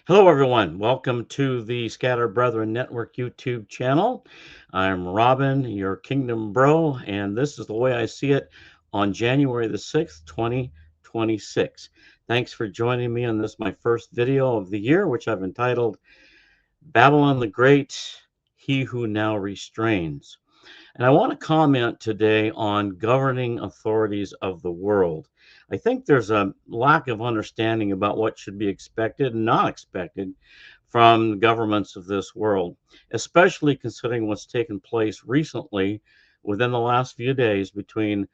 Hello, everyone. Welcome to the Scatter Brethren Network YouTube channel. I'm Robin, your Kingdom Bro, and this is the way I see it on January the 6th, 2026. Thanks for joining me on this, my first video of the year, which I've entitled Babylon the Great, He Who Now Restrains. And I want to comment today on governing authorities of the world. I think there's a lack of understanding about what should be expected and not expected from governments of this world, especially considering what's taken place recently within the last few days between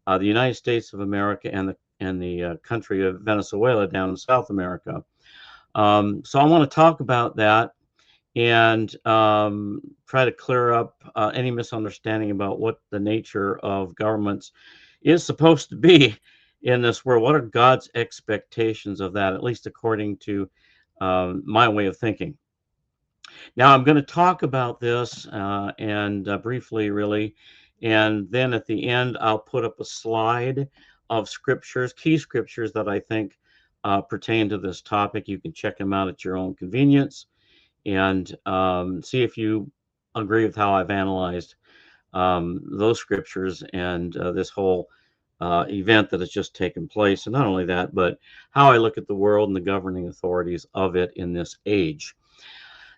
the United States of America and the country of Venezuela down in South America. So I want to talk about that and try to clear up any misunderstanding about what the nature of governments is supposed to be in this world. What are God's expectations of that, at least according to my way of thinking? Now, I'm going to talk about this and briefly, really, and then at the end, I'll put up a slide of scriptures, key scriptures that I think pertain to this topic. You can check them out at your own convenience and see if you agree with how I've analyzed those scriptures and this whole event that has just taken place. And not only that, but how I look at the world and the governing authorities of it in this age.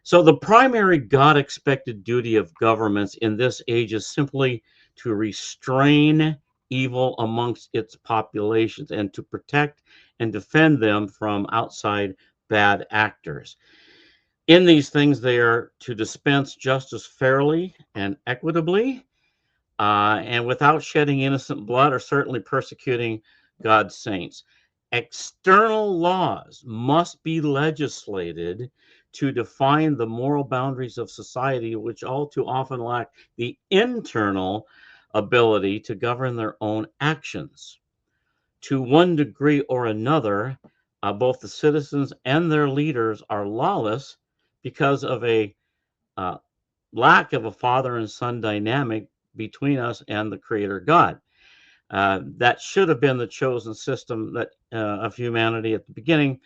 So, the primary God expected duty of governments in this age is simply to restrain evil amongst its populations and to protect and defend them from outside bad actors. In these things, they are to dispense justice fairly and equitably, and without shedding innocent blood or certainly persecuting God's saints. External laws must be legislated to define the moral boundaries of society, which all too often lack the internal ability to govern their own actions. To one degree or another, both the citizens and their leaders are lawless because of a uh, lack of a father and son dynamic between us and the creator God. That should have been the chosen system of humanity at the beginning,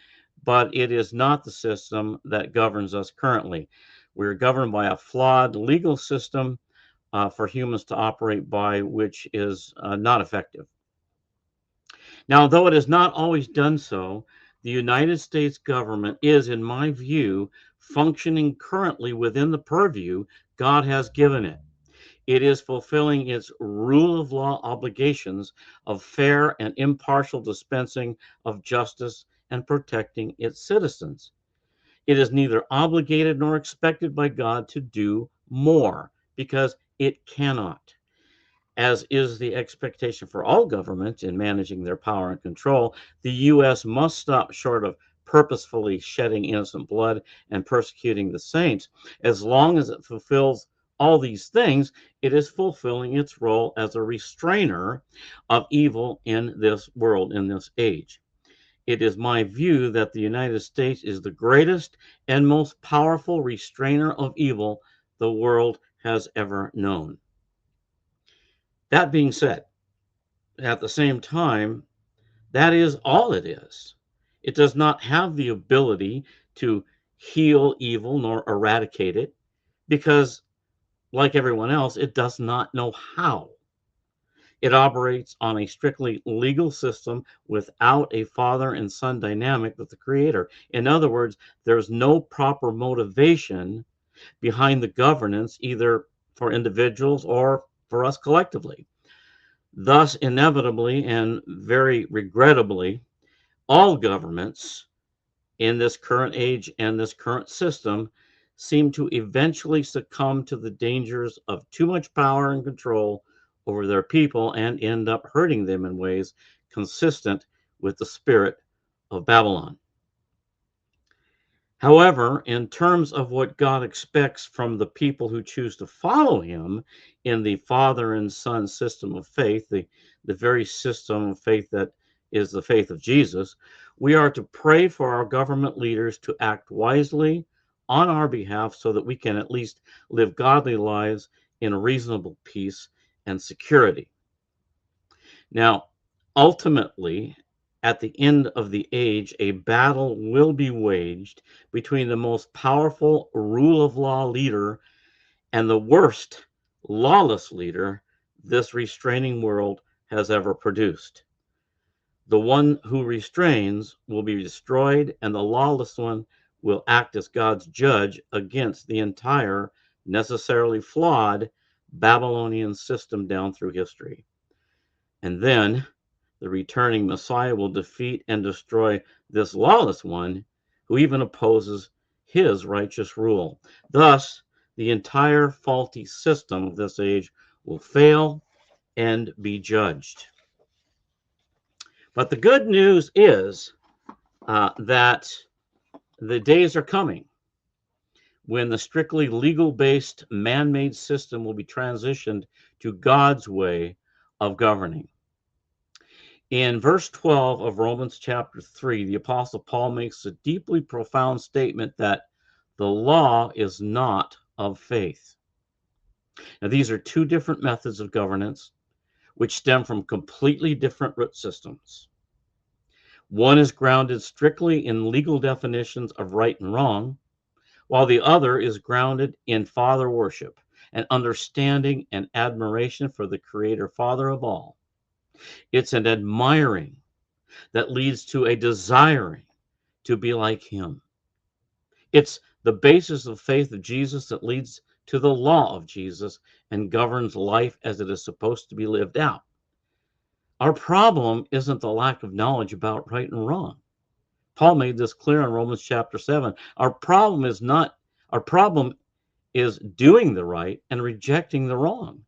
but it is not the system that governs us currently. We're governed by a flawed legal system for humans to operate by, which is not effective. Now, though it has not always done so, the United States government is, in my view, functioning currently within the purview God has given it. It is fulfilling its rule of law obligations of fair and impartial dispensing of justice and protecting its citizens. It is neither obligated nor expected by God to do more because it cannot, as is the expectation for all governments in managing their power and control. The U.S. must stop short of purposefully shedding innocent blood and persecuting the saints. As long as it fulfills all these things, it is fulfilling its role as a restrainer of evil in this world, in this age. It is my view that the United States is the greatest and most powerful restrainer of evil the world has ever known. That being said, at the same time, that is all it is. It does not have the ability to heal evil nor eradicate it because, like everyone else, it does not know how. It operates on a strictly legal system without a father and son dynamic with the creator. In other words, there's no proper motivation behind the governance, either for individuals or for us collectively. Thus, inevitably and very regrettably, all governments in this current age and this current system seem to eventually succumb to the dangers of too much power and control over their people and end up hurting them in ways consistent with the spirit of Babylon. However, in terms of what God expects from the people who choose to follow him in the father and son system of faith, the very system of faith that is the faith of Jesus, we are to pray for our government leaders to act wisely on our behalf so that we can at least live godly lives in reasonable peace and security. Now, ultimately, at the end of the age, a battle will be waged between the most powerful rule of law leader and the worst lawless leader this restraining world has ever produced. The one who restrains will be destroyed, and the lawless one will act as God's judge against the entire, necessarily flawed Babylonian system down through history. And then the returning Messiah will defeat and destroy this lawless one who even opposes his righteous rule. Thus, the entire faulty system of this age will fail and be judged. But the good news is that the days are coming when the strictly legal based man made system will be transitioned to God's way of governing. In verse 12 of Romans chapter 3, the Apostle Paul makes a deeply profound statement that the law is not of faith. Now, these are two different methods of governance which stem from completely different root systems. One is grounded strictly in legal definitions of right and wrong, while the other is grounded in Father worship and understanding and admiration for the Creator Father of all. It's an admiring that leads to a desiring to be like Him. It's the basis of faith of Jesus that leads to the law of Jesus and governs life as it is supposed to be lived out. Our problem isn't the lack of knowledge about right and wrong. Paul made this clear in Romans chapter 7. Our problem is doing the right and rejecting the wrong.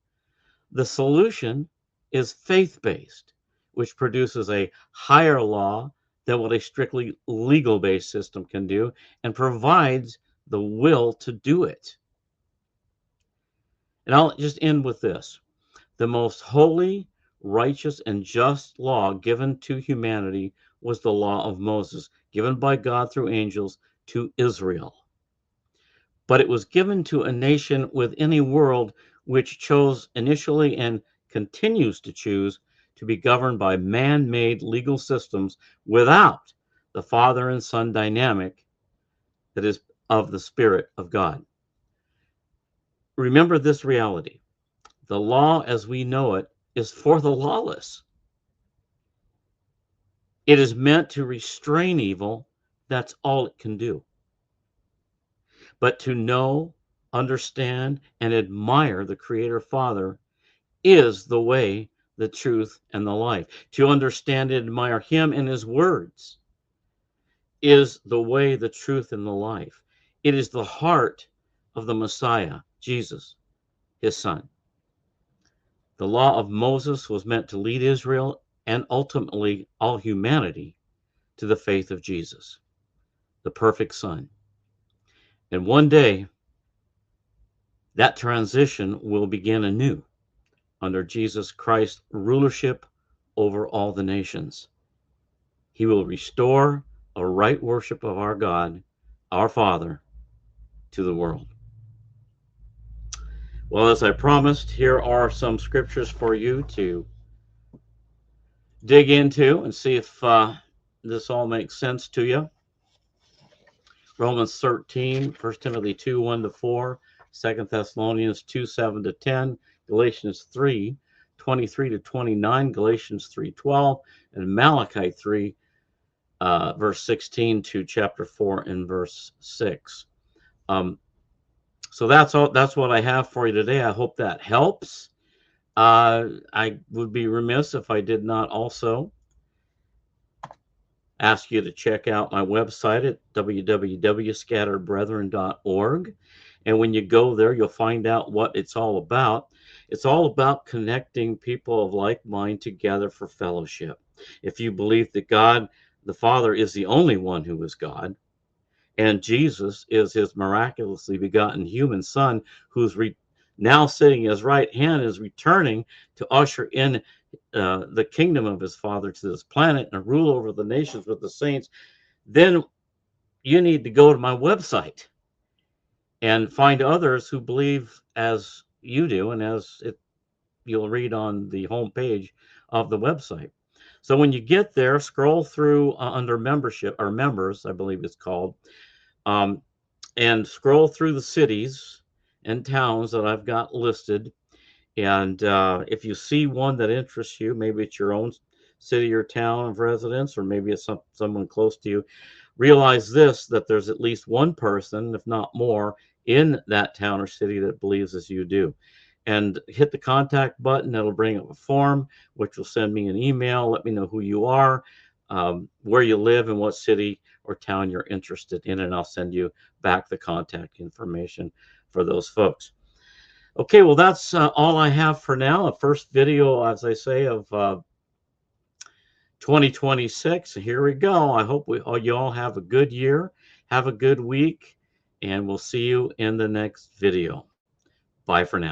The solution is faith-based, which produces a higher law than what a strictly legal-based system can do and provides the will to do it. And I'll just end with this. The most holy, righteous, and just law given to humanity was the law of Moses, given by God through angels to Israel. But it was given to a nation within a world which chose initially and continues to choose to be governed by man-made legal systems without the Father and Son dynamic that is of the Spirit of God. Remember this reality. The law as we know it is for the lawless. It is meant to restrain evil. That's all it can do. But to know, understand, and admire the Creator Father is the way, the truth, and the life. To understand and admire Him and His words is the way, the truth, and the life. It is the heart of the Messiah, Jesus, His Son. The law of Moses was meant to lead Israel and ultimately all humanity to the faith of Jesus, the perfect Son. And one day, that transition will begin anew under Jesus Christ's rulership over all the nations. He will restore a right worship of our God, our Father, to the world. Well, as I promised, here are some scriptures for you to dig into and see if this all makes sense to you. Romans 13, 1 Timothy 2, 1-4, 2 Thessalonians 2, 7-10, Galatians 3, 23-29, Galatians 3:12, and Malachi 3, verse 16 to chapter 4 and verse 6. So that's all. That's what I have for you today. I hope that helps. I would be remiss if I did not also ask you to check out my website at www.scatteredbrethren.org. And when you go there, you'll find out what it's all about. It's all about connecting people of like mind together for fellowship. If you believe that God, the Father, is the only one who is God, and Jesus is His miraculously begotten human Son, who's now sitting at His right hand, is returning to usher in the kingdom of His Father to this planet and rule over the nations with the saints, then you need to go to my website and find others who believe as you do and as you'll read on the homepage of the website. So when you get there, scroll through under membership or members, I believe it's called, um, and scroll through the cities and towns that I've got listed. And if you see one that interests you, maybe it's your own city or town of residence, or maybe it's someone close to you, realize this, that there's at least one person, if not more, in that town or city that believes as you do. And hit the contact button. That'll bring up a form, which will send me an email. Let me know who you are, where you live, and what city or town you're interested in, and I'll send you back the contact information for those folks. Okay, well, that's all I have for now. The first video, as I say, of 2026. Here we go. I hope you all have a good year, have a good week, and we'll see you in the next video. Bye for now.